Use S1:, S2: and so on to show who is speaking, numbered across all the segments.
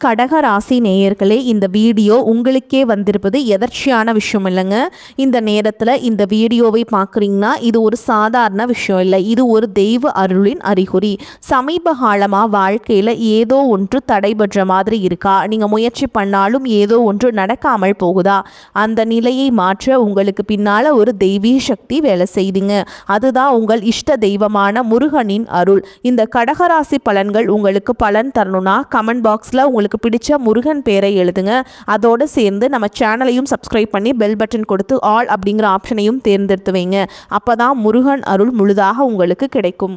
S1: கடக ராசி நேயர்களே, இந்த வீடியோ உங்களுக்கே வந்திருப்பது எதர்ச்சியான விஷயம் இல்லைங்க. இந்த நேரத்தில் இந்த வீடியோவை பார்க்குறீங்கன்னா இது ஒரு சாதாரண விஷயம் இல்லை, இது ஒரு தெய்வ அருளின் அறிகுறி. சமீப காலமாக வாழ்க்கையில் ஏதோ ஒன்று தடைபடுற மாதிரி இருக்கா? நீங்கள் முயற்சி பண்ணாலும் ஏதோ ஒன்று நடக்காமல் போகுதா? அந்த நிலையை மாற்ற உங்களுக்கு பின்னால் ஒரு தெய்வீக சக்தி வேலை செய்துங்க. அதுதான் உங்கள் இஷ்ட தெய்வமான முருகனின் அருள். இந்த கடகராசி பலன்கள் உங்களுக்கு பலன் தரணும்னா கமெண்ட் பாக்ஸில் உங்களுக்கு பிடிச்ச முருகன் பேரை எழுதுங்க. அதோடு சேர்ந்து நம்ம சேனலையும் சப்ஸ்கிரைப் பண்ணி பெல் பட்டன் கொடுத்து ஆல் அப்படிங்கிற ஆப்ஷனையும் தேர்ந்தெடுத்து வைங்க. அப்பதான் முருகன் அருள் முழுதாக உங்களுக்கு கிடைக்கும்.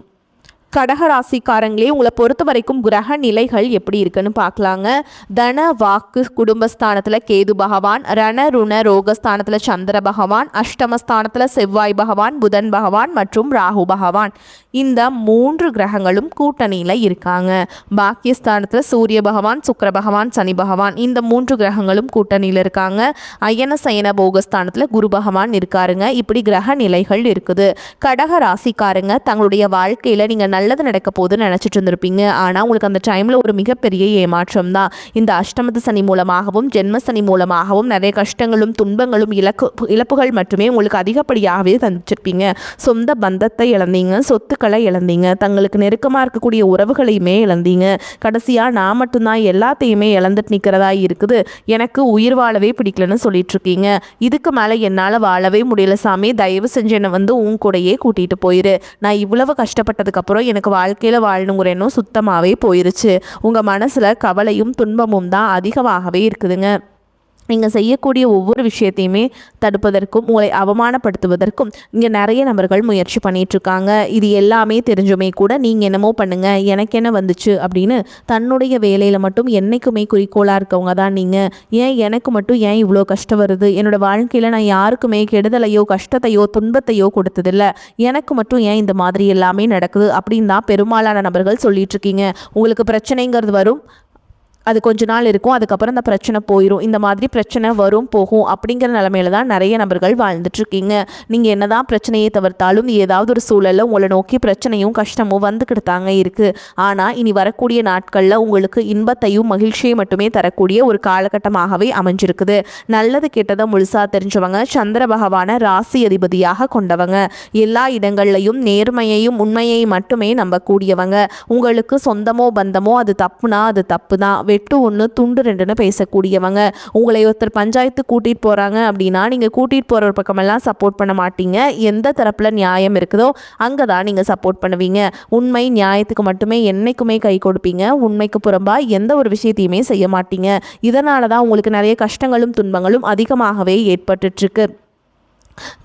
S1: கடகராசிக்காரங்களே, உங்களை பொறுத்த வரைக்கும் கிரக நிலைகள் எப்படி இருக்குன்னு பார்க்கலாங்க. தன வாக்கு குடும்பஸ்தானத்தில் கேது பகவான், ரண ருண ரோகஸ்தானத்தில் சந்திர பகவான், அஷ்டமஸ்தானத்தில் செவ்வாய் பகவான், புதன் பகவான் மற்றும் ராகு பகவான், இந்த 3 கிரகங்களும் கூட்டணியில் இருக்காங்க. பாக்கியஸ்தானத்தில் சூரிய பகவான், சுக்கிர பகவான், சனி பகவான், இந்த 3 கிரகங்களும் கூட்டணியில் இருக்காங்க. அயன சயன போகஸ்தானத்தில் குரு பகவான் இருக்காருங்க. இப்படி கிரக நிலைகள் இருக்குது. கடக ராசிக்காரங்க தங்களுடைய வாழ்க்கையில் நீங்கள் நல்லது நடக்க போதுன்னு நினச்சிட்டு இருந்திருப்பீங்க. ஆனால் உங்களுக்கு அந்த டைமில் ஒரு மிகப்பெரிய ஏமாற்றம் தான். இந்த அஷ்டமத்து சனி மூலமாகவும் ஜென்ம சனி மூலமாகவும் நிறைய கஷ்டங்களும் துன்பங்களும் இழப்புகள் மட்டுமே உங்களுக்கு அதிகப்படியாகவே தந்துச்சிருப்பீங்க. சொந்த பந்தத்தை இழந்தீங்க, சொத்துக்களை இழந்தீங்க, தங்களுக்கு நெருக்கமாக இருக்கக்கூடிய உறவுகளையுமே இழந்தீங்க. கடைசியாக நான் மட்டும்தான் எல்லாத்தையுமே இழந்துட்டு நிற்கிறதா இருக்குது, எனக்கு உயிர் வாழவே பிடிக்கலன்னு சொல்லிட்டு இருக்கீங்க. இதுக்கு மேலே என்னால் வாழவே முடியல சாமி, தயவு செஞ்சு என்னை உன் கூடையே கூட்டிகிட்டு போயிரு. நான் இவ்வளவு கஷ்டப்பட்டதுக்கப்புறம் எனக்கு வாழ்க்கையில் வாழணுங்கிற எண்ணம் சுத்தமாகவே போயிருச்சு. உங்கள் மனசில் கவலையும் துன்பமும் தான் அதிகமாகவே இருக்குதுங்க. நீங்கள் செய்யக்கூடிய ஒவ்வொரு விஷயத்தையுமே தடுப்பதற்கும் உங்களை அவமானப்படுத்துவதற்கும் இங்கே நிறைய நபர்கள் முயற்சி பண்ணிகிட்ருக்காங்க. இது எல்லாமே தெரிஞ்சுமே கூட நீங்கள் என்னமோ பண்ணுங்கள், எனக்கு என்ன வந்துச்சு அப்படின்னு தன்னுடைய வேலையில் மட்டும் என்றைக்குமே குறிக்கோளாக இருக்கவங்க தான் நீங்கள். ஏன் எனக்கு மட்டும் ஏன் இவ்வளோ கஷ்டம் வருது? என்னோடய வாழ்க்கையில் நான் யாருக்குமே கெடுதலையோ கஷ்டத்தையோ துன்பத்தையோ கொடுத்ததில்லை, எனக்கு மட்டும் ஏன் இந்த மாதிரி எல்லாமே நடக்குது அப்படின்னு தான் பெரும்பாலான நபர்கள் சொல்லிகிட்ருக்கீங்க. உங்களுக்கு பிரச்சனைங்கிறது வரும், அது கொஞ்ச நாள் இருக்கும், அதுக்கப்புறம் அந்த பிரச்சனை போயிடும். இந்த மாதிரி பிரச்சனை வரும் போகும் அப்படிங்கிற நிலமையில தான் நிறைய நபர்கள் வாழ்ந்துட்டுருக்கீங்க. நீங்கள் என்ன தான் பிரச்சனையை தவிர்த்தாலும் ஏதாவது ஒரு சூழலில் உங்களை நோக்கி பிரச்சனையும் கஷ்டமும் வந்துக்கிட்டு தாங்க இருக்குது. ஆனால் இனி வரக்கூடிய நாட்களில் உங்களுக்கு இன்பத்தையும் மகிழ்ச்சியை மட்டுமே தரக்கூடிய ஒரு காலகட்டமாகவே அமைஞ்சிருக்குது. நல்லது கெட்டதை முழுசாக தெரிஞ்சவங்க, சந்திர பகவானை ராசி அதிபதியாக கொண்டவங்க, எல்லா இடங்கள்லையும் நேர்மையையும் உண்மையை மட்டுமே நம்பக்கூடியவங்க. உங்களுக்கு சொந்தமோ பந்தமோ அது தப்புனா அது தப்பு தான், வெட்டு ஒன்று துண்டு ரெண்டுன்னு பேசக்கூடியவங்க. உங்களை ஒருத்தர் பஞ்சாயத்து கூட்டிகிட்டு போகிறாங்க அப்படின்னா நீங்கள் கூட்டிகிட்டு போகிற ஒரு பக்கமெல்லாம் சப்போர்ட் பண்ண மாட்டீங்க. எந்த தரப்பில் நியாயம் இருக்குதோ அங்கே தான் நீங்கள் சப்போர்ட் பண்ணுவீங்க. உண்மை நியாயத்துக்கு மட்டுமே என்றைக்குமே கை கொடுப்பீங்க. உண்மைக்கு புறம்பாக எந்த ஒரு விஷயத்தையுமே செய்ய மாட்டீங்க. இதனால தான் உங்களுக்கு நிறைய கஷ்டங்களும் துன்பங்களும் அதிகமாகவே ஏற்பட்டுருக்கு.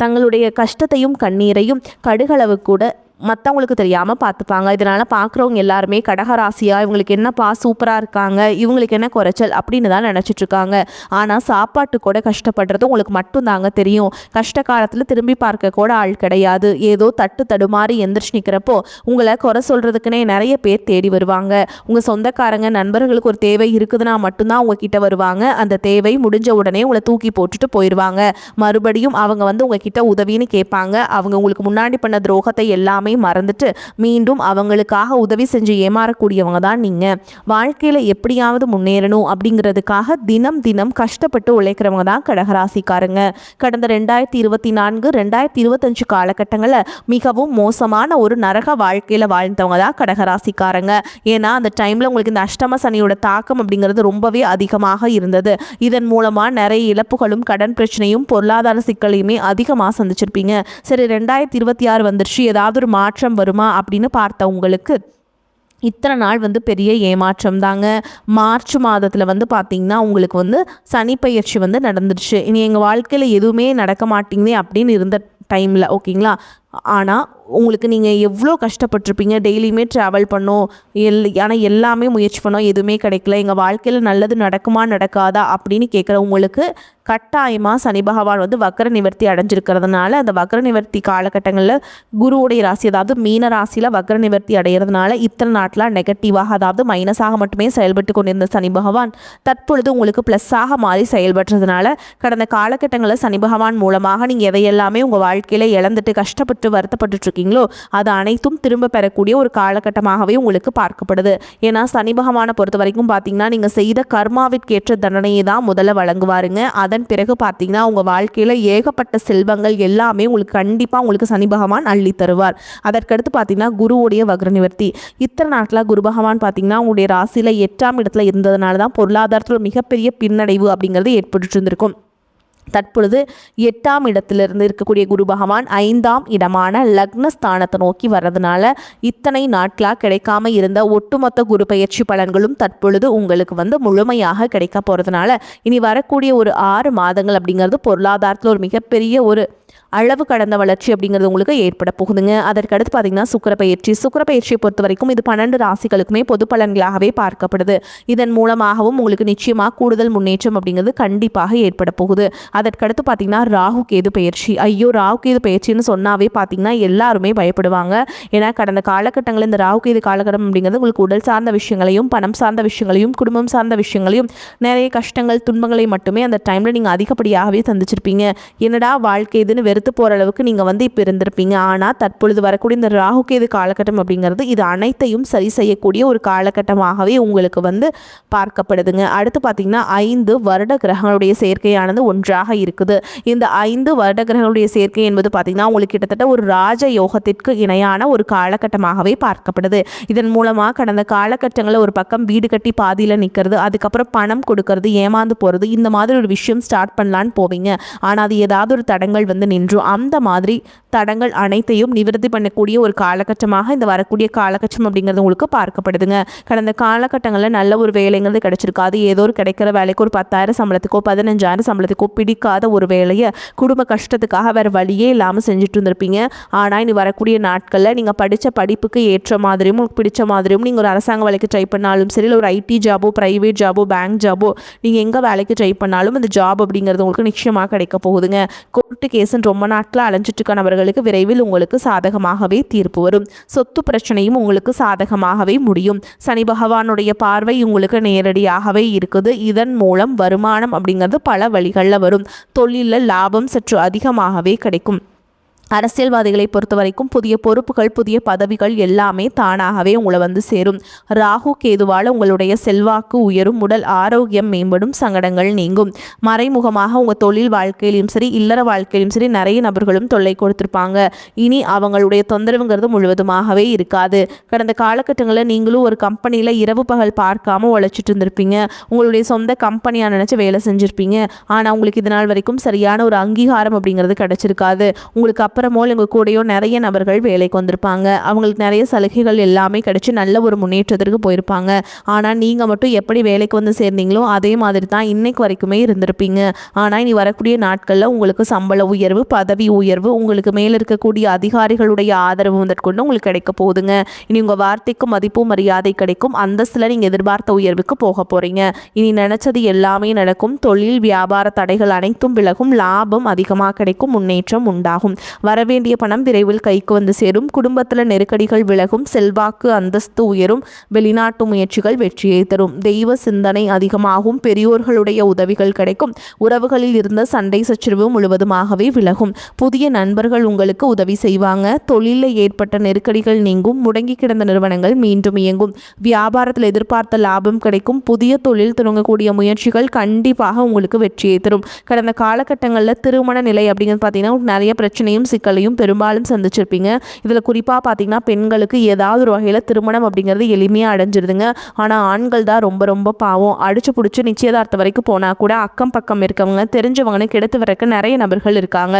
S1: தங்களுடைய கஷ்டத்தையும் கண்ணீரையும் கடுகளவு கூட மற்றவங்களுக்கு தெரியாமல் பார்த்துப்பாங்க. இதனால் பார்க்குறவங்க எல்லாருமே கடகராசியாக இவங்களுக்கு என்னப்பா சூப்பராக இருக்காங்க, இவங்களுக்கு என்ன குறைச்சல் அப்படின்னு தான் நினச்சிட்ருக்காங்க. ஆனால் சாப்பாட்டு கூட கஷ்டப்படுறது உங்களுக்கு மட்டும்தாங்க தெரியும். கஷ்ட காலத்தில் திரும்பி பார்க்க கூட ஆள் கிடையாது. ஏதோ தட்டு தடுமாறி எந்திரிச்சு நிற்கிறப்போ உங்களை குறை சொல்கிறதுக்குன்னே நிறைய பேர் தேடி வருவாங்க. உங்கள் சொந்தக்காரங்க நண்பர்களுக்கு ஒரு தேவை இருக்குதுன்னா மட்டும்தான் உங்ககிட்ட வருவாங்க. அந்த தேவை முடிஞ்ச உடனே உங்களை தூக்கி போட்டுட்டு போயிடுவாங்க. மறுபடியும் அவங்க உங்ககிட்ட உதவின்னு கேட்பாங்க. அவங்க உங்களுக்கு முன்னாடி பண்ண துரோகத்தை எல்லாமே மறந்துட்டு மீண்டும் அவங்களுக்காக உதவி செஞ்சு ஏமாறக்கூடியவங்க தான் நீங்க. வாழ்க்கையில எப்படியாவது முன்னேறணும் அப்படிங்கிறதுக்காக தினம் தினம் கஷ்டப்பட்டு உழைக்கிறவங்க தான் கடகராசிக்காரங்க. கடந்த 2024 2025 காலகட்டங்களில் மிகவும் மோசமான ஒரு நரக வாழ்க்கையில வாழ்ந்தவங்க தான் கடகராசிக்காரங்க. ஏன்னா அந்த டைம்ல உங்களுக்கு இந்த அஷ்டம சனியோட தாக்கம் அப்படிங்கிறது ரொம்பவே அதிகமாக இருந்தது. இதன் மூலமா நிறைய இழப்புகளும் கடன் பிரச்சனையும் பொருளாதார சிக்கலையுமே அதிகமாக சந்திச்சிருப்பீங்க. சரி, 2026 வந்துருச்சு, ஏதாவது ஒரு மாற்றம் வருமா அப்படின்னு பார்த்த உங்களுக்கு இத்தனை நாள் பெரிய ஏமாற்றம் தாங்க. மார்ச் மாதத்தில் பார்த்தீங்கன்னா உங்களுக்கு சனி பயிற்சி நடந்துருச்சு. இனி எங்கள் வாழ்க்கையில் எதுவுமே நடக்க மாட்டேங்குது அப்படின்னு இருந்த டைமில் ஓகேங்களா. ஆனால் உங்களுக்கு நீங்கள் எவ்வளோ கஷ்டப்பட்டிருப்பீங்க. டெய்லியுமே ட்ராவல் பண்ணோம், ஆனால் எல்லாமே முயற்சி பண்ணோம், எதுவுமே கிடைக்கல. எங்கள் வாழ்க்கையில் நல்லது நடக்குமா நடக்காதா அப்படின்னு கேட்குற உங்களுக்கு கட்டாயமாக சனி பகவான் வக்ர நிவர்த்தி அடைஞ்சிருக்கிறதுனால அந்த வக்ர நிவர்த்தி காலகட்டங்களில் குருவுடைய ராசி அதாவது மீன ராசியில் வக்ர நிவர்த்தி அடைகிறதுனால இத்தனை நாட்டில் நெகட்டிவாக அதாவது மைனஸாக மட்டுமே செயல்பட்டு கொண்டிருந்த சனி பகவான் தற்பொழுது உங்களுக்கு ப்ளஸ்ஸாக மாறி செயல்படுறதுனால கடந்த காலகட்டங்களில் சனி பகவான் மூலமாக நீங்கள் எதையெல்லாமே உங்கள் வாழ்க்கையில் இழந்துட்டு கஷ்டப்பட்டு பெற்று வருத்தப்பட்டு இருக்கீங்களோ அது அனைத்தும் திரும்ப பெறக்கூடிய ஒரு காலகட்டமாகவே உங்களுக்கு பார்க்கப்படுது. ஏன்னா சனி பகவானை பொறுத்த வரைக்கும் பார்த்தீங்கன்னா நீங்கள் செய்த கர்மாவிற்கேற்ற தண்டனையை தான் முதல்ல வழங்குவாருங்க. அதன் பிறகு பார்த்தீங்கன்னா உங்கள் வாழ்க்கையில் ஏகப்பட்ட செல்வங்கள் எல்லாமே உங்களுக்கு கண்டிப்பாக உங்களுக்கு சனி பகவான் அள்ளி தருவார். அதற்கடுத்து பார்த்தீங்கன்னா குருவுடைய வக்ர நிவர்த்தி. இத்தனை நாட்டில் குரு பகவான் பார்த்தீங்கன்னா உங்களுடைய ராசியில் 8ஆம் இடத்துல இருந்ததுனால தான் பொருளாதாரத்தில் மிகப்பெரிய பின்னடைவு அப்படிங்கிறது ஏற்பட்டு இருந்திருக்கும். தற்பொழுது 8ஆம் இடத்திலிருந்து இருக்கக்கூடிய குரு பகவான் 5ஆம் இடமான லக்னஸ்தானத்தை நோக்கி வர்றதுனால இத்தனை நாட்களாக கிடைக்காம இருந்த ஒட்டுமொத்த குரு பயிற்சி பலன்களும் தற்பொழுது உங்களுக்கு முழுமையாக கிடைக்க போகிறதுனால இனி வரக்கூடிய ஒரு 6 மாதங்கள் அப்படிங்கிறது பொருளாதாரத்தில் ஒரு மிகப்பெரிய ஒரு அளவு கடந்த வளர்ச்சி அப்படிங்கிறது உங்களுக்கு ஏற்பட போகுதுங்க. அதற்கடுத்து பார்த்தீங்கன்னா சுக்கிர பயிற்சியை பொறுத்த வரைக்கும் இது 12 ராசிகளுக்குமே பொது பலன்களாகவே பார்க்கப்படுது. இதன் மூலமாகவும் உங்களுக்கு நிச்சயமாக கூடுதல் முன்னேற்றம் அப்படிங்கிறது கண்டிப்பாக ஏற்பட போகுது. அதற்கடுத்து பார்த்தீங்கன்னா ராகு கேது பயிற்சி. ஐயோ, ராகு கேது பயிற்சின்னு சொன்னாவே பார்த்தீங்கன்னா எல்லாருமே பயப்படுவாங்க. ஏன்னா கடந்த காலகட்டங்களில் இந்த ராகு கேது காலகட்டம் அப்படிங்கிறது உங்களுக்கு உடல் சார்ந்த விஷயங்களையும் பணம் சார்ந்த விஷயங்களையும் குடும்பம் சார்ந்த விஷயங்களையும் நிறைய கஷ்டங்கள் துன்பங்களை மட்டுமே அந்த டைமில் நீங்கள் அதிகப்படியாகவே சந்திச்சிருப்பீங்க. என்னடா வாழ்க்கை இதுன்னு வெறுத்து போகிற அளவுக்கு நீங்கள் இப்போ இருந்திருப்பீங்க. ஆனால் தற்பொழுது வரக்கூடிய இந்த ராகு கேது காலகட்டம் அப்படிங்கிறது இது அனைத்தையும் சரி செய்யக்கூடிய ஒரு காலகட்டமாகவே உங்களுக்கு பார்க்கப்படுதுங்க. அடுத்து பார்த்தீங்கன்னா 5 வருட கிரகங்களுடைய சேர்க்கையானது ஒன்றாக இருக்குது. இந்த 5 வருட கிரகங்களுடைய சேர்க்கை என்பது பார்த்தீங்கன்னா உங்களுக்கு கிட்டத்தட்ட ஒரு ராஜ யோகத்திற்கு இணையான ஒரு காலகட்டமாகவே பார்க்கப்படுது. இதன் மூலமாக கடந்த காலகட்டங்களில் ஒரு பக்கம் வீடு கட்டி பாதியில் நிற்கிறது, அதுக்கப்புறம் பணம் கொடுக்கறது, ஏமாந்து போகிறது, இந்த மாதிரி ஒரு விஷயம் ஸ்டார்ட் பண்ணலான்னு போவீங்க. ஆனால் அது ஏதாவது ஒரு தடங்கள் நின்று அந்த மாதிரி தடங்கள் அனைத்தையும் நிவர்த்தி பண்ணக்கூடிய ஒரு காலகட்டமாக இந்த வரக்கூடிய காலகட்டம் அப்படிங்கிறது உங்களுக்கு பார்க்கப்படுதுங்க. கடந்த காலகட்டங்களில் நல்ல ஒரு வேலைங்கிறது கிடைச்சிருக்காது. ஏதோ ஒரு கிடைக்கிற வேலைக்கு ஒரு 10,000 சம்பளத்துக்கோ 15,000 சம்பளத்துக்கோ பிடிக்காத ஒரு வேலையை குடும்ப கஷ்டத்துக்காக வேறு வழியே இல்லாமல் செஞ்சுட்டு இருந்திருப்பீங்க. ஆனால் இனி வரக்கூடிய நாட்களில் நீங்கள் படித்த படிப்புக்கு ஏற்ற மாதிரியும் உங்களுக்கு பிடிச்ச மாதிரியும் நீங்கள் ஒரு அரசாங்க வேலைக்கு ட்ரை பண்ணாலும் சரி, இல்லை ஒரு ஐடி ஜாபோ ப்ரைவேட் ஜாபோ பேங்க் ஜாபோ நீங்கள் எங்கே வேலைக்கு ட்ரை பண்ணாலும் அந்த ஜாப் அப்படிங்கிறது உங்களுக்கு நிச்சயமாக கிடைக்க போகுதுங்க. கோர்ட்டு கேஸுன்னு ரொம்ப நாட்கள் அலைஞ்சிட்டு இருக்க நபர்களுக்கு விரைவில் உங்களுக்கு சாதகமாகவே தீர்ப்பு வரும். சொத்து பிரச்சனையும் உங்களுக்கு சாதகமாகவே முடியும். சனி பகவானுடைய பார்வை உங்களுக்கு நேரடியாகவே இருக்குது. இதன் மூலம் வருமானம் அப்படிங்கிறது பல வழிகளில் வரும். தொழிலில் லாபம் சற்று அதிகமாகவே கிடைக்கும். அரசியல்வாதிகளை பொறுத்த வரைக்கும் புதிய பொறுப்புகள் புதிய பதவிகள் எல்லாமே தானாகவே உங்களை சேரும். ராகு கேதுவால் உங்களுடைய செல்வாக்கு உயரும், உடல் ஆரோக்கியம் மேம்படும், சங்கடங்கள் நீங்கும். மறைமுகமாக உங்கள் தொழில் வாழ்க்கையிலும் சரி இல்லற வாழ்க்கையிலும் சரி நிறைய நபர்களும் தொல்லை கொடுத்துருப்பாங்க. இனி அவங்களுடைய தொந்தரவுங்கிறது முழுவதுமாகவே இருக்காது. கடந்த காலகட்டங்களில் நீங்களும் ஒரு கம்பெனியில் இரவு பகல் பார்க்காம உழைச்சிட்டு இருந்திருப்பீங்க. உங்களுடைய சொந்த கம்பெனியாக நினச்சி வேலை செஞ்சுருப்பீங்க. ஆனால் உங்களுக்கு இதனால் வரைக்கும் சரியான ஒரு அங்கீகாரம் அப்படிங்கிறது கிடைச்சிருக்காது. உங்களுக்கு அப்புறமோ உங்கள் கூடயோ நிறைய நபர்கள் வேலைக்கு வந்திருப்பாங்க. அவங்களுக்கு நிறைய சலுகைகள் எல்லாமே கிடைச்சி நல்ல ஒரு முன்னேற்றத்திற்கு போயிருப்பாங்க. ஆனால் நீங்கள் மட்டும் எப்படி வேலைக்கு வந்து சேர்ந்தீங்களோ அதே மாதிரி தான் இன்னைக்கு வரைக்குமே இருந்திருப்பீங்க. ஆனால் இனி வரக்கூடிய நாட்களில் உங்களுக்கு சம்பள உயர்வு பதவி உயர்வு உங்களுக்கு மேலே இருக்கக்கூடிய அதிகாரிகளுடைய ஆதரவு முதற்கொண்டு உங்களுக்கு கிடைக்க போகுதுங்க. இனி உங்கள் வார்த்தைக்கு மதிப்பு மரியாதை கிடைக்கும். அந்தஸ்தில் நீங்கள் எதிர்பார்த்த உயர்வுக்கு போக போகிறீங்க. இனி நினச்சது எல்லாமே நடக்கும். தொழில் வியாபார தடைகள் அனைத்தும் விலகும். லாபம் அதிகமாக கிடைக்கும். முன்னேற்றம் உண்டாகும். வரவேண்டிய பணம் விரைவில் கைக்கு வந்து சேரும். குடும்பத்தில் நெருக்கடிகள் விலகும். செல்வாக்கு அந்தஸ்து உயரும். வெளிநாட்டு முயற்சிகள் வெற்றியை தரும். தெய்வ சிந்தனை அதிகமாகும். பெரியோர்களுடைய உதவிகள் கிடைக்கும். உறவுகளில் இருந்த சண்டை சச்சரவு முழுவதுமாகவே விலகும். புதிய நண்பர்கள் உங்களுக்கு உதவி செய்வாங்க. தொழிலில் ஏற்பட்ட நெருக்கடிகள் நீங்கும். முடங்கி கிடந்த நிறுவனங்கள் மீண்டும் இயங்கும். வியாபாரத்தில் எதிர்பார்த்த லாபம் கிடைக்கும். புதிய தொழில் தொடங்கக்கூடிய முயற்சிகள் கண்டிப்பாக உங்களுக்கு வெற்றியை தரும். கடந்த காலகட்டங்களில் திருமண நிலை அப்படிங்கிறது பார்த்தீங்கன்னா நிறைய பிரச்சனையும் சிக்கலையும் பெரும்பாலும் சந்திச்சிருப்பீங்க. இதில் குறிப்பாக பார்த்தீங்கன்னா பெண்களுக்கு ஏதாவது ஒரு வகையில் திருமணம் அப்படிங்கிறது எளிமையாக அடைஞ்சிருதுங்க. ஆனால் ஆண்கள் தான் ரொம்ப ரொம்ப பாவம். அடிச்சு பிடிச்சி நிச்சயதார்த்தம் வரைக்கும் போனால் கூட அக்கம் பக்கம் இருக்கவங்க தெரிஞ்சவங்கன்னு கெடுத்து வரக்க நிறைய நபர்கள் இருக்காங்க.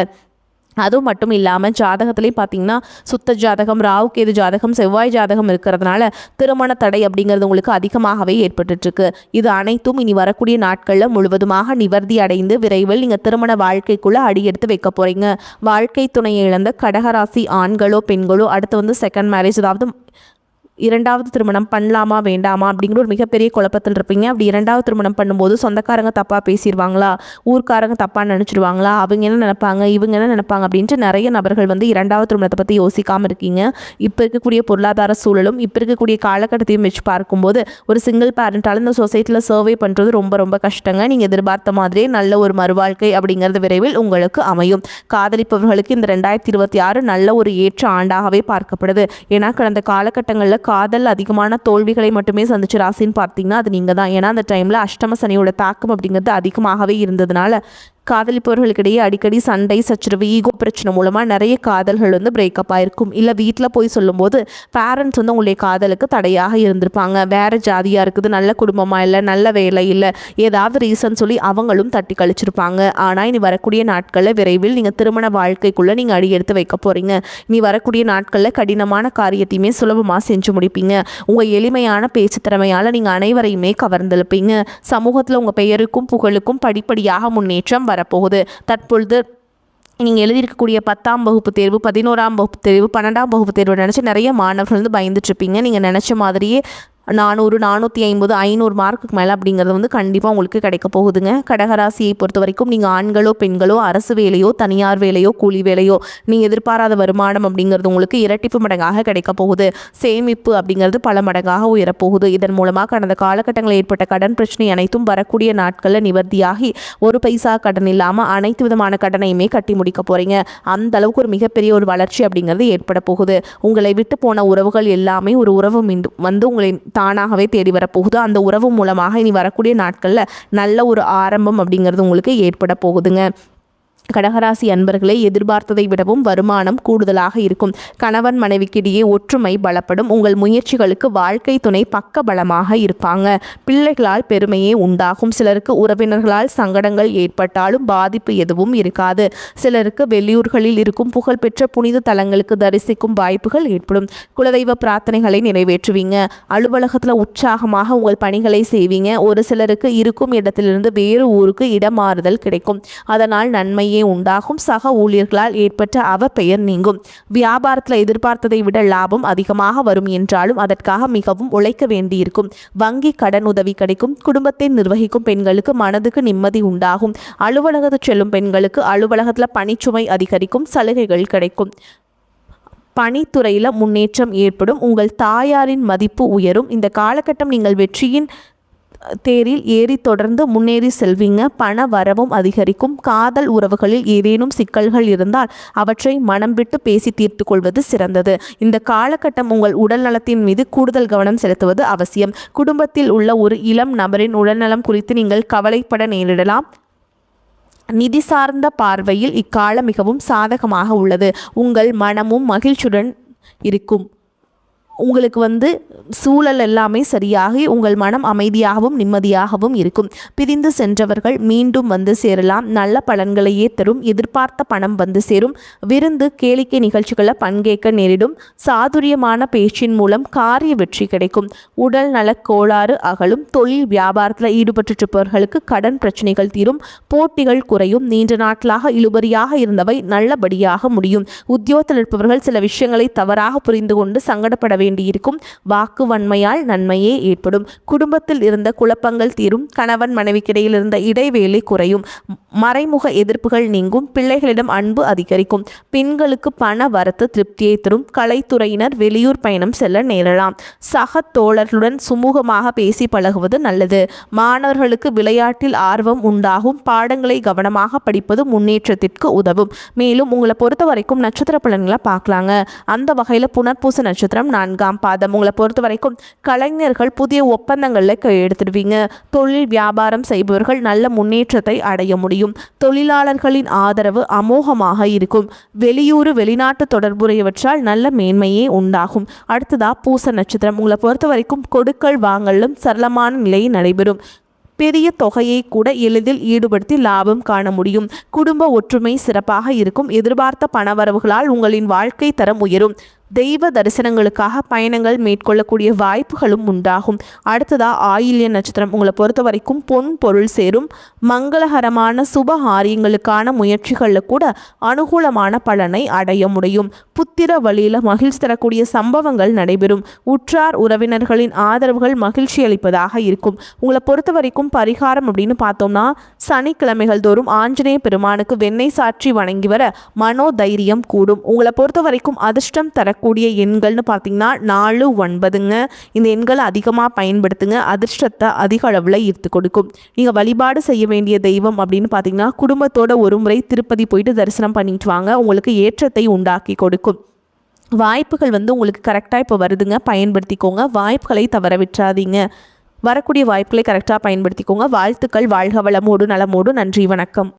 S1: அதுவும் மட்டும் இல்லாமல் ஜாதகத்துலேயும் பார்த்தீங்கன்னா சுத்த ஜாதகம் ராகு கேது ஜாதகம் செவ்வாய் ஜாதகம் இருக்கிறதுனால திருமண தடை அப்படிங்கிறது உங்களுக்கு அதிகமாகவே ஏற்பட்டுருக்கு. இது அனைத்தும் இனி வரக்கூடிய நாட்களில் முழுவதுமாக நிவர்த்தி அடைந்து விரைவில் நீங்கள் திருமண வாழ்க்கைக்குள்ளே அடியெடுத்து வைக்க போகிறீங்க. வாழ்க்கை துணையை இழந்த கடகராசி ஆண்களோ பெண்களோ அடுத்து செகண்ட் மேரேஜ், அதாவது இரண்டாவது திருமணம் பண்ணலாமா வேண்டாமா அப்படிங்கிற ஒரு மிகப்பெரிய குழப்பத்தில் இருப்பீங்க. அப்படி இரண்டாவது திருமணம் பண்ணும்போது சொந்தக்காரங்க தப்பாக பேசிடுவாங்களா, ஊர்க்காரங்க தப்பாக நினச்சிடுவாங்களா, அவங்க என்ன நினைப்பாங்க, இவங்க என்ன நினைப்பாங்க அப்படின்ட்டு நிறைய நபர்கள் வந்து இரண்டாவது திருமணத்தை பற்றி யோசிக்காமல் இருக்கீங்க. இப்போ இருக்கக்கூடிய பொருளாதார சூழலும் இப்போ இருக்கக்கூடிய காலகட்டத்தையும் வச்சு பார்க்கும்போது ஒரு சிங்கிள் பேரண்டால் இந்த சொசைட்டியில் சர்வே பண்ணுறது ரொம்ப ரொம்ப கஷ்டங்க. நீங்கள் எதிர்பார்த்த மாதிரியே நல்ல ஒரு மறுவாழ்க்கை அப்படிங்கிறது விரைவில் உங்களுக்கு அமையும். காதலிப்பவர்களுக்கு இந்த 2026 நல்ல ஒரு ஏற்ற ஆண்டாகவே பார்க்கப்படுது. ஏன்னா கடந்த காலகட்டங்களில் காதல் அதிகமான தோல்விகளை மட்டுமே சந்திச்ச ராசின்னு பார்த்தீங்கன்னா அது நீங்கள் தான். ஏன்னா அந்த டைமில் அஷ்டம சனியோட தாக்கம் அப்படிங்கிறது அதிகமாகவே இருந்ததுனால காதலிப்பவர்களுக்கிடையே அடிக்கடி சண்டை சச்சரவு ஈகோ பிரச்சனை மூலமாக நிறைய காதல்கள் வந்து பிரேக்கப் ஆகிருக்கும். இல்லை வீட்டில் போய் சொல்லும்போது பேரண்ட்ஸ் வந்து உங்களுடைய காதலுக்கு தடையாக இருந்திருப்பாங்க. வேறு ஜாதியாக இருக்குது, நல்ல குடும்பமாக இல்லை, நல்ல வேலை இல்லை, ஏதாவது ரீசன் சொல்லி அவங்களும் தட்டி கழிச்சிருப்பாங்க. ஆனால் இனி வரக்கூடிய நாட்களில் விரைவில் நீங்கள் திருமண வாழ்க்கைக்குள்ளே நீங்கள் அடி எடுத்து வைக்க போகிறீங்க. இனி வரக்கூடிய நாட்களில் கடினமான காரியத்தையுமே சுலபமாக செஞ்சு முடிப்பீங்க. உங்கள் எளிமையான பேச்சு திறமையால் நீங்கள் அனைவரையுமே கவர்ந்தெழுப்பீங்க. சமூகத்தில் உங்கள் பெயருக்கும் புகழுக்கும் படிப்படியாக முன்னேற்றம் வரப்போகுது. தற்பொழுது நீங்கள் எழுதியிருக்கக்கூடிய 10ஆம் வகுப்பு தேர்வு, 11ஆம் வகுப்பு தேர்வு, 12ஆம் வகுப்பு தேர்வு நினச்சி நிறைய மாணவர்கள் வந்து பயந்துட்டுருப்பீங்க. நீங்கள் நினச்ச மாதிரியே 400, 450, 500 மார்க்குக்கு மேலே அப்படிங்கிறது வந்து கண்டிப்பாக உங்களுக்கு கிடைக்க போகுதுங்க. கடகராசியை பொறுத்த வரைக்கும் நீங்கள் ஆண்களோ பெண்களோ அரசு வேலையோ தனியார் வேலையோ கூலி வேலையோ நீங்கள் எதிர்பாராத வருமானம் அப்படிங்கிறது உங்களுக்கு இரட்டிப்பு மடங்காக கிடைக்க போகுது. சேமிப்பு அப்படிங்கிறது பல மடங்காக உயரப்போகுது. இதன் மூலமாக கடந்த காலகட்டங்களில் ஏற்பட்ட கடன் பிரச்சனை அனைத்தும் வரக்கூடிய நாட்களில் நிவர்த்தியாகி ஒரு பைசா கடன் இல்லாமல் அனைத்து விதமான கடனையுமே கட்டி முடிக்க போகிறீங்க. அந்த அளவுக்கு ஒரு மிகப்பெரிய ஒரு வளர்ச்சி அப்படிங்கிறது ஏற்பட போகுது. உங்களை விட்டு போன உறவுகள் எல்லாமே ஒரு உறவு மீண்டும் வந்து உங்களை தானாகவே தேடி வரப்போகுது. அந்த உறவு மூலமாக இனி வரக்கூடிய நாட்களில் நல்ல ஒரு ஆரம்பம் அப்படிங்கிறது உங்களுக்கு ஏற்பட போகுதுங்க. கடகராசி அன்பர்களே, எதிர்பார்த்ததை விடவும் வருமானம் கூடுதலாக இருக்கும். கணவன் மனைவிக்கிடையே ஒற்றுமை பலப்படும். உங்கள் முயற்சிகளுக்கு வாழ்க்கை துணை பக்க பலமாக இருப்பாங்க. பிள்ளைகளால் பெருமையே உண்டாகும். சிலருக்கு உறவினர்களால் சங்கடங்கள் ஏற்பட்டாலும் பாதிப்பு எதுவும் இருக்காது. சிலருக்கு வெளியூர்களில் இருக்கும் புகழ்பெற்ற புனித தலங்களுக்கு தரிசிக்கும் வாய்ப்புகள் ஏற்படும். குலதெய்வ பிரார்த்தனைகளை நிறைவேற்றுவீங்க. அலுவலகத்தில் உற்சாகமாக உங்கள் பணிகளை செய்வீங்க. ஒரு சிலருக்கு இருக்கும் இடத்திலிருந்து வேறு ஊருக்கு இடமாறுதல் கிடைக்கும். அதனால் நன்மையே உண்டாகும். சக ஊழியர்களால் ஏற்பட்ட அவப்பெயர் நீங்கும். வியாபாரத்தில் எதிர்பார்த்ததை விட லாபம் அதிகமாக வரும் என்றாலும் அதற்காக மிகவும் உழைக்க வேண்டியிருக்கும். வங்கி கடன் உதவி கிடைக்கும். குடும்பத்தை நிர்வகிக்கும் பெண்களுக்கு மனதுக்கு நிம்மதி உண்டாகும். அலுவலகத்தில் செல்லும் பெண்களுக்கு அலுவலகத்தில் பணிச்சுமை அதிகரிக்கும். சலுகைகள் கிடைக்கும். பணித்துறையில் முன்னேற்றம் ஏற்படும். உங்கள் தாயாரின் மதிப்பு உயரும். இந்த காலகட்டம் நீங்கள் வெற்றியின் தேரில் ஏறி தொடர்ந்து முன்னேறி செல்வீங்க. பண வரவும் அதிகரிக்கும். காதல் உறவுகளில் ஏதேனும் சிக்கல்கள் இருந்தால் அவற்றை மனம் விட்டு பேசி தீர்த்து கொள்வது சிறந்தது. இந்த காலகட்டம் உங்கள் உடல் நலத்தின் மீது கூடுதல் கவனம் செலுத்துவது அவசியம். குடும்பத்தில் உள்ள ஒரு இளம் நபரின் உடல்நலம் குறித்து நீங்கள் கவலைப்பட நேரிடலாம். நிதி சார்ந்த பார்வையில் இக்காலம் மிகவும் சாதகமாக உள்ளது. உங்கள் மனமும் மகிழ்ச்சியுடன் இருக்கும். உங்களுக்கு வந்து சூழல் எல்லாமே சரியாகி உங்கள் மனம் அமைதியாகவும் நிம்மதியாகவும் இருக்கும். பிரிந்து சென்றவர்கள் மீண்டும் வந்து சேரலாம். நல்ல பலன்களையே தரும். எதிர்பார்த்த பணம் வந்து சேரும். விருந்து கேளிக்கை நிகழ்ச்சிகளில் பங்கேற்க நேரிடும். சாதுரியமான பேச்சின் மூலம் காரிய வெற்றி கிடைக்கும். உடல் நல கோளாறு அகலும். தொழில் வியாபாரத்தில் ஈடுபட்டிருப்பவர்களுக்கு கடன் பிரச்சனைகள் தீரும். போட்டிகள் குறையும். நீண்ட நாட்களாக இழுபறியாக இருந்தவை நல்லபடியாக முடியும். உத்தியோகத்தில் இருப்பவர்கள் சில விஷயங்களை தவறாக புரிந்து கொண்டு சங்கடப்பட வேண்டியிருக்கும். வாக்கு வன்மையால் நன்மையே ஏற்படும். குடும்பத்தில் இருந்த குழப்பங்கள் தீரும். கணவன் மனைவிக்கிடையில் இருந்த இடைவேளை குறையும். மறைமுக எதிர்ப்புகள் நீங்கும். பிள்ளைகளிடம் அன்பு அதிகரிக்கும். பெண்களுக்கு பண வரத்து திருப்தியை தரும். கலைத்துறையினர் வெளியூர் பயணம் செல்ல நேரலாம். சக தோழர்களுடன் சுமூகமாக பேசி பழகுவது நல்லது. மாணவர்களுக்கு விளையாட்டில் ஆர்வம் உண்டாகும். பாடங்களை கவனமாக படிப்பது முன்னேற்றத்திற்கு உதவும். மேலும் உங்களை பொறுத்த வரைக்கும் நட்சத்திர பலன்களை பார்க்கலாங்க. அந்த வகையில் புனர்பூச நட்சத்திரம் 4ஆம் பாதம். உங்களை பொறுத்த வரைக்கும் கலைஞர்கள் புதிய ஒப்பந்தங்களில் கையெழுத்திடுவீங்க. தொழில் வியாபாரம் செய்பவர்கள் நல்ல முன்னேற்றத்தை அடைய முடியும். தொழிலாளர்களின் ஆதரவு அமோகமாக இருக்கும். வெளியூர் வெளிநாட்டு தொடர்புடையவற்றால் நல்ல மேன்மையே உண்டாகும். அடுத்ததா பூச நட்சத்திரம். உங்களை பொறுத்த வரைக்கும் கொடுக்கல் வாங்கலும் சரளமான நிலை நடைபெறும். பெரிய தொகையை கூட எளிதில் ஈடுபடுத்தி லாபம் காண முடியும். குடும்ப ஒற்றுமை சிறப்பாக இருக்கும். எதிர்பார்த்த பணவரவுகளால் உங்களின் வாழ்க்கை தரம் உயரும். தெய்வ தரிசனங்களுக்காக பயணங்கள் மேற்கொள்ளக்கூடிய வாய்ப்புகளும் உண்டாகும். அடுத்ததா ஆயில்ய நட்சத்திரம். உங்களை பொறுத்த வரைக்கும் பொன் பொருள் சேரும். மங்களகரமான சுப காரியங்களுக்கான முயற்சிகளில் கூட அனுகூலமான பலனை அடைய முடியும். புத்திர வழியில் மகிழ்ச்சி தரக்கூடிய சம்பவங்கள் நடைபெறும். உற்றார் உறவினர்களின் ஆதரவுகள் மகிழ்ச்சி அளிப்பதாக இருக்கும். உங்களை பொறுத்த வரைக்கும் பரிகாரம் அப்படின்னு பார்த்தோம்னா, சனிக்கிழமைகள் தோறும் ஆஞ்சநேய பெருமானுக்கு வெண்ணெய் சாற்றி வணங்கி வர மனோதைரியம் கூடும். உங்களை பொறுத்த வரைக்கும் அதிர்ஷ்டம் தரக்கூடிய எண்கள்னு பார்த்தீங்கன்னா 4, 9ங்க. இந்த எண்களை அதிகமாக பயன்படுத்துங்க. அதிர்ஷ்டத்தை அதிக அளவில் ஈர்த்து கொடுக்கும். நீங்கள் வழிபாடு செய்ய வேண்டிய தெய்வம் அப்படின்னு பார்த்தீங்கன்னா, குடும்பத்தோட ஒரு முறை திருப்பதி போயிட்டு தரிசனம் பண்ணிட்டு வாங்க. உங்களுக்கு ஏற்றத்தை உண்டாக்கி கொடுக்கும். வாய்ப்புகள் உங்களுக்கு கரெக்டாக இப்போ வருதுங்க, பயன்படுத்திக்கோங்க. வாய்ப்புகளை தவற விட்டுறாதீங்க. வரக்கூடிய வாய்ப்புகளை கரெக்டாக பயன்படுத்திக்கோங்க. வாழ்த்துக்கள். வாழ்க வளமோடு நலமோடு. நன்றி, வணக்கம்.